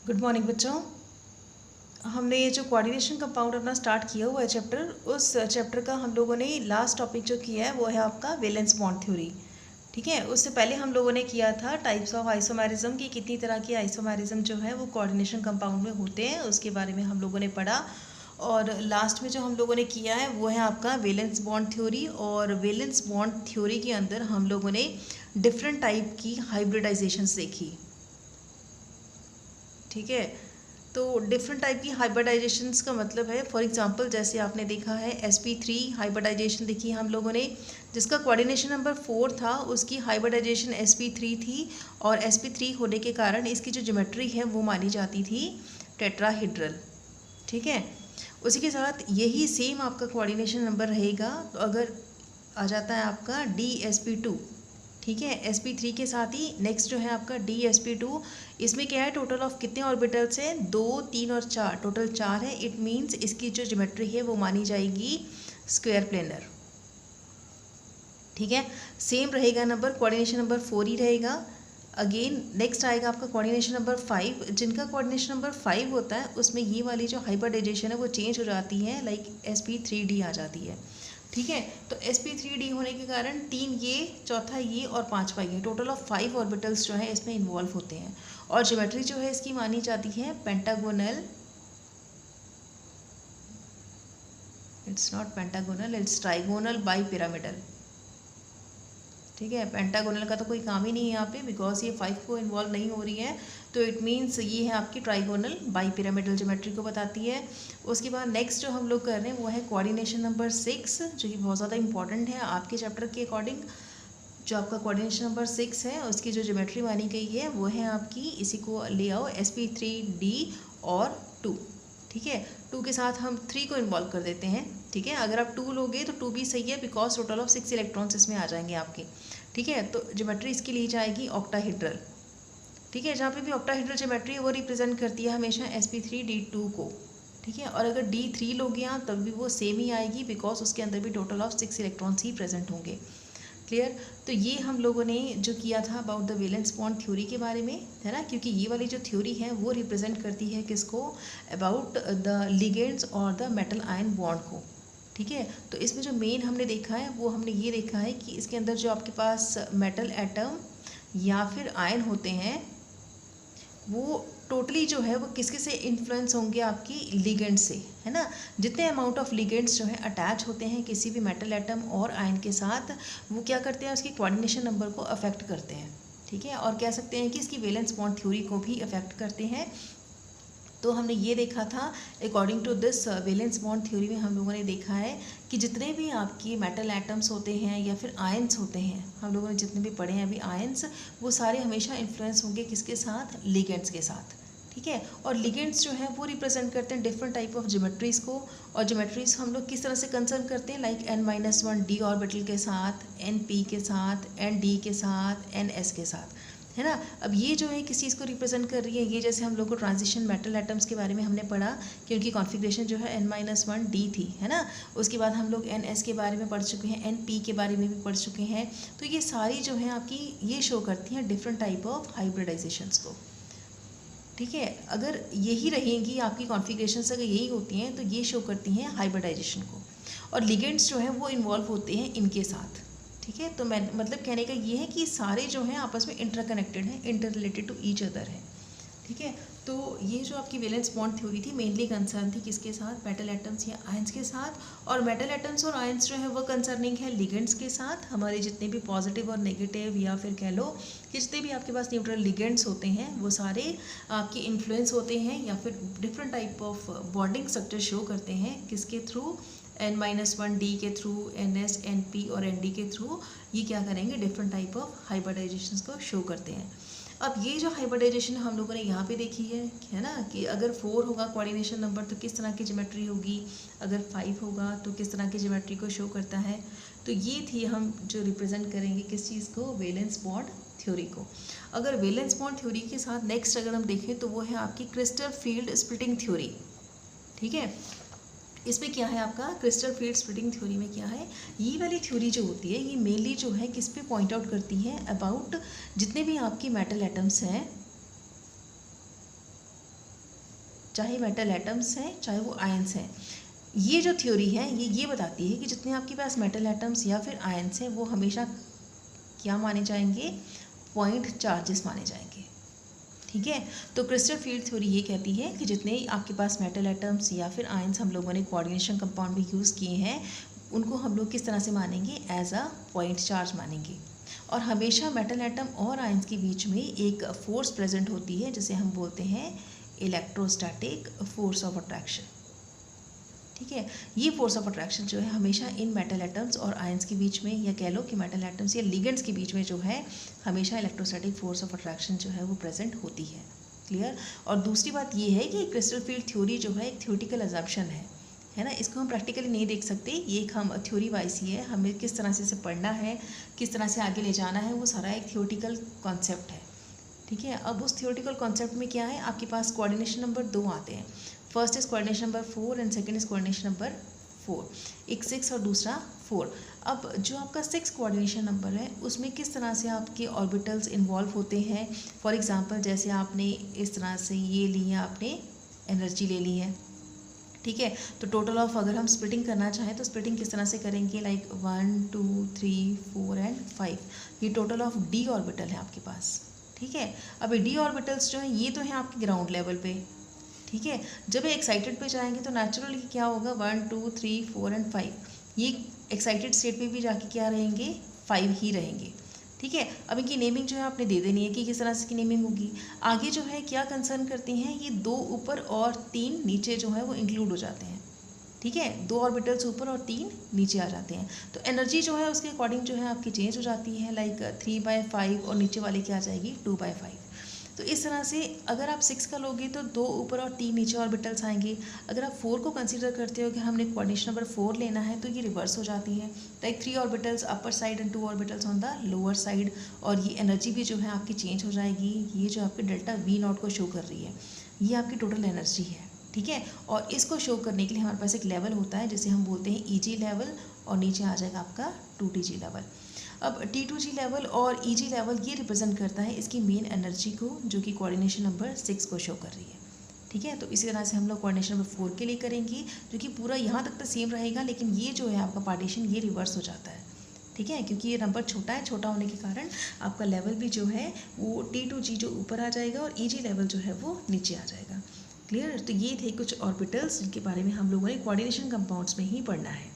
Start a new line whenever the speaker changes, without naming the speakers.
Good morning बच्चों। हमने ये जो कोऑर्डिनेशन कंपाउंड अपना स्टार्ट किया हुआ है चैप्टर, उस चैप्टर का हम लोगों ने लास्ट टॉपिक जो किया है वो है आपका वैलेंस बॉन्ड थ्योरी। ठीक है, उससे पहले हम लोगों ने किया था टाइप्स ऑफ आइसोमेरिज्म की, कितनी तरह की आइसोमेरिज्म जो है वो कोऑर्डिनेशन कंपाउंड में होते हैं, उसके बारे में हम लोगों ने पढ़ा। और लास्ट में जो हम लोगों ने किया है वो है आपका वैलेंस बॉन्ड थ्योरी। और वैलेंस बॉन्ड थ्योरी के अंदर हम लोगों ने डिफरेंट टाइप की हाइब्रिडाइजेशंस देखी। ठीक है, तो डिफरेंट टाइप की हाइब्रिडाइजेशंस का मतलब है, फॉर एग्जांपल जैसे आपने देखा है sp3 हाइब्रिडाइजेशन देखी हम लोगों ने, जिसका कोऑर्डिनेशन नंबर 4 था, उसकी हाइब्रिडाइजेशन sp3 थी। और sp3 होने के कारण इसकी जो ज्योमेट्री है वो मानी जाती थी टेट्राहेड्रल। ठीक है, उसी के साथ यही सेम आपका कोऑर्डिनेशन नंबर रहेगा। तो अगर आ जाता है आपका dsp2, ठीक है, sp3 के साथ ही नेक्स्ट जो है आपका dsp2। इसमें क्या है, टोटल ऑफ कितने ऑर्बिटल्स हैं, 2, 3 और 4, टोटल 4 है। इट मीन्स इसकी जो ज्योमेट्री है वो मानी जाएगी स्क्वायर प्लेनर। ठीक है, सेम रहेगा नंबर, कोऑर्डिनेशन नंबर 4 ही रहेगा। अगेन नेक्स्ट आएगा आपका कोऑर्डिनेशन नंबर 5। जिनका कोऑर्डिनेशन नंबर 5 होता है उसमें ये वाली जो हाइब्रिडाइजेशन है वो चेंज हो जाती है, लाइक sp3d आ जाती है। ठीक है, तो sp3d होने के कारण 3 ये, चौथा ये और पांचवा ये, टोटल ऑफ 5 ऑर्बिटल्स जो है इसमें इन्वॉल्व होते हैं। और ज्योमेट्री जो है इसकी मानी जाती है pentagonal, it's not pentagonal, it's trigonal bi pyramidal. ठीक है, पेंटागोनल का तो कोई काम ही नहीं है यहाँ पे, बिकॉज ये 5 को इन्वॉल्व नहीं हो रही है। तो इट मीन्स ये है आपकी ट्राइगोनल बाई पिरामिडल ज्योमेट्री को बताती है। उसके बाद नेक्स्ट जो हम लोग कर रहे हैं वो है कोऑर्डिनेशन नंबर 6, जो कि बहुत ज़्यादा इंपॉर्टेंट है आपके चैप्टर के अकॉर्डिंग। जो आपका कोऑर्डिनेशन नंबर 6 है उसकी जो ज्योमेट्री मानी गई है वो है आपकी, इसी को ले आओ, sp3d और 2। ठीक है, 2 के साथ हम 3 को इन्वॉल्व कर देते हैं। ठीक है, अगर आप 2 लोगे तो 2 भी सही है, बिकॉज टोटल ऑफ 6 इलेक्ट्रॉन्स इसमें आ जाएंगे आपके। ठीक है, तो ज्योमेट्री इसकी ली जाएगी ऑक्टाहेड्रल। ठीक है, जहाँ पे भी ऑक्टाहेड्रल ज्योमेट्री है वो रिप्रेजेंट करती है हमेशा sp3d2 को। ठीक है, और अगर d3 लोगे आप तब भी वो सेम ही आएगी, बिकॉज उसके अंदर भी total of 6 electrons he present होंगे। क्लियर। तो ये हम लोगों ने जो किया था about the valence bond theory के बारे में, है ना, क्योंकि ये वाली जो थ्योरी है वो रिप्रेजेंट करती है किसको, अबाउट द लिगेंड्स और द मेटल आयन बॉन्ड को। ठीक है, तो इसमें जो मेन हमने देखा है वो हमने ये देखा है कि इसके अंदर जो आपके पास मेटल एटम या फिर आयन होते हैं वो टोटली जो है वो किसके से इन्फ्लुएंस होंगे, आपकी लिगेंड से, है ना। जितने अमाउंट ऑफ लिगेंड्स जो है अटैच होते हैं किसी भी मेटल एटम और आयन के साथ, वो क्या करते हैं, उसकी कोऑर्डिनेशन नंबर को अफेक्ट करते हैं। ठीक है, और कह सकते हैं कि इसकी वैलेंस बॉन्ड थ्योरी को भी अफेक्ट करते हैं। तो हमने ये देखा था, according to this valence bond theory में हम लोगों ने देखा है कि जितने भी आपकी मेटल एटम्स होते हैं या फिर आयंस होते हैं, हम लोगों ने जितने भी पढ़े हैं अभी आयंस, वो सारे हमेशा इन्फ्लुएंस होंगे किसके साथ, लिगेंड्स के साथ। ठीक है, और लिगेंड्स जो है वो रिप्रेजेंट करते हैं डिफरेंट टाइप ऑफ ज्योमेट्रीज को। और ज्योमेट्रीज हम लोग किस तरह से कंसर्न करते हैं, लाइक n-1 d ऑर्बिटल के साथ, np के साथ, nd के साथ, ns के साथ, है ना। अब ये जो है किस चीज़ को रिप्रेजेंट कर रही है, ये जैसे हम लोग को ट्रांजिशन मेटल एटम्स के बारे में हमने पढ़ा कि उनकी कॉन्फ़िगरेशन जो है n-1 d थी, है ना। उसके बाद हम लोग ns के बारे में पढ़ चुके हैं, np के बारे में भी पढ़ चुके हैं। तो ये सारी जो है आपकी ये शो करती हैं डिफरेंट टाइप ऑफ हाइब्रिडाइजेशंस को। ठीक है, अगर यही रहेंगी आपकी कॉन्फ़िगरेशंस, अगर यही होती हैं तो ये शो करती हैं हाइब्रिडाइजेशन को। और लिगेंड्स जो है वो इन्वॉल्व होते हैं इनके साथ। ठीक है, तो मैं मतलब कहने का ये है कि सारे जो हैं आपस में इंटरकनेक्टेड हैं, interrelated to each other हैं। ठीक है, तो ये जो आपकी वैलेंस बॉन्ड थ्योरी थी मेनली कंसर्न थी किसके साथ, मेटल एटम्स या आयंस के साथ। और मेटल एटम्स और आयंस जो है वो कंसर्निंग है लिगेंड्स के साथ। हमारे जितने भी पॉजिटिव और नेगेटिव या फिर कह लो कि जितने भी आपके पास न्यूट्रल लिगेंड्स होते हैं वो सारे आपके इन्फ्लुएंस होते हैं या फिर different type of bonding structure show करते हैं किसके थ्रू, n-1 d के थ्रू, ns, np और nd के थ्रू। ये क्या करेंगे, डिफरेंट टाइप ऑफ हाइब्रिडाइजेशंस को शो करते हैं। अब ये जो हाइब्रिडाइजेशन हम लोगों ने यहाँ पे देखी है ना, कि अगर 4 होगा कोऑर्डिनेशन नंबर तो किस तरह की ज्योमेट्री होगी, अगर 5 होगा तो किस तरह की ज्योमेट्री को शो करता है। तो ये थी हम जो रिप्रेजेंट करेंगे किस चीज़ को, वैलेंस बॉन्ड थ्योरी को। अगर वैलेंस बॉन्ड थ्योरी के साथ नेक्स्ट अगर हम देखें तो वो है आपकी क्रिस्टल फील्ड स्प्लिटिंग थ्योरी। ठीक है, इसमें क्या है आपका, क्रिस्टल फील्ड स्प्लिटिंग थ्योरी में क्या है, ये वाली थ्योरी जो होती है ये मेनली जो है किस पे पॉइंट आउट करती है, अबाउट जितने भी आपकी मेटल एटम्स हैं चाहे मेटल एटम्स हैं चाहे वो आयंस हैं। ये जो थ्योरी है ये बताती है कि जितने आपके पास मेटल एटम्स या फिर आयंस हैं वो हमेशा क्या माने जाएंगे, पॉइंट चार्जेस माने जाएंगे। ठीक है, तो क्रिस्टल फील्ड थ्योरी ये कहती है कि जितने आपके पास मेटल एटम्स या फिर आयंस हम लोगों ने कोऑर्डिनेशन कंपाउंड में यूज़ किए हैं उनको हम लोग किस तरह से मानेंगे, एज अ पॉइंट चार्ज मानेंगे। और हमेशा मेटल एटम और आयंस के बीच में एक फोर्स प्रेजेंट होती है जिसे हम बोलते हैं इलेक्ट्रोस्टैटिक फोर्स ऑफ अट्रैक्शन। ठीक है, ये फोर्स ऑफ अट्रैक्शन जो है हमेशा इन मेटल एटम्स और आयंस के बीच में, या कह लो कि मेटल एटम्स या लिगेंड्स के बीच में जो है हमेशा इलेक्ट्रोस्टैटिक फोर्स ऑफ अट्रैक्शन जो है वो प्रेजेंट होती है। क्लियर। और दूसरी बात ये है कि क्रिस्टल फील्ड थ्योरी जो है एक थ्योरेटिकल अजम्पशन है ना, इसको हम प्रैक्टिकली नहीं देख सकते, ये एक हम थ्योरी वाइज ही है, हमें किस तरह से इसे पढ़ना है, किस तरह से आगे ले जाना है, वो सारा एक थ्योरेटिकल कॉन्सेप्ट है। ठीक है, अब उस थ्योरेटिकल कॉन्सेप्ट में क्या है, आपके पास कोऑर्डिनेशन नंबर 2 आते हैं। First is coordination number 4 and second is coordination number 4, एक 6 और दूसरा 4। अब जो आपका 6 कोऑर्डिनेशन नंबर है उसमें किस तरह से आपके ऑर्बिटल्स इन्वॉल्व होते हैं। फॉर एग्जांपल जैसे आपने इस तरह से ये ली है, आपने एनर्जी ले ली है। ठीक है, तो टोटल ऑफ अगर हम स्प्लिटिंग करना चाहें तो स्प्लिटिंग किस तरह से करेंगे, लाइक 1 2 3 4 एंड 5, ये टोटल ऑफ डी ऑर्बिटल है आपके पास। ठीक है, अब ये डी ऑर्बिटल्स जो हैं ये तो हैं आपके ग्राउंड लेवल पे। ठीक है, जब ये एक्साइटेड पे जाएंगे तो नेचुरली क्या होगा, 1 2 3 4 एंड 5, ये एक्साइटेड स्टेट पे भी जाके क्या रहेंगे, 5 ही रहेंगे। ठीक है, अब इनकी नेमिंग जो है आपने दे देनी है कि किस तरह से की नेमिंग होगी। आगे जो है क्या कंसर्न करती हैं, ये 2 ऊपर और 3 नीचे जो है वो इंक्लूड हो जाते हैं। ठीक है, 2 ऑर्बिटल्स ऊपर और 3 नीचे आ जाते हैं, तो एनर्जी जो है उसके अकॉर्डिंग जो है आपकी चेंज हो जाती है, लाइक 3/5 और नीचे वाले क्या आ जाएगी 2/5। तो इस तरह से अगर आप 6 का लोगे तो 2 ऊपर और 3 नीचे ऑर्बिटल्स आएंगे। अगर आप 4 को कंसीडर करते हो कि हमने कोऑर्डिनेशन नंबर 4 लेना है तो ये रिवर्स हो जाती है, like 3 orbitals upper side and 2 orbitals on the lower side, और ये एनर्जी भी जो है आपकी चेंज हो जाएगी। ये जो आपके डेल्टा V0 को शो कर रही है ये आपकी टोटल एनर्जी है। ठीक है, और इसको शो करने के लिए हमारे पास एक लेवल होता है जिसे हम बोलते हैं EG लेवल, और नीचे आ जाएगा आपका 2TG लेवल। अब T2G लेवल और EG लेवल ये रिप्रेजेंट करता है इसकी मेन एनर्जी को, जो कि कोऑर्डिनेशन नंबर 6 को शो कर रही है। ठीक है, तो इसी तरह से हम लोग कोऑर्डिनेशन नंबर 4 के लिए करेंगे, जो कि पूरा यहाँ तक तो सेम रहेगा, लेकिन ये जो है आपका पार्टीशन ये रिवर्स हो जाता है। ठीक है, क्योंकि ये नंबर छोटा है, छोटा होने के कारण आपका लेवल भी जो है वो T2G जो ऊपर आ जाएगा और EG लेवल जो है वो नीचे आ जाएगा। क्लियर। तो ये थे कुछ ऑर्बिटल्स जिनके बारे में हम लोगों ने कोऑर्डिनेशन कंपाउंड्स में ही पढ़ना है।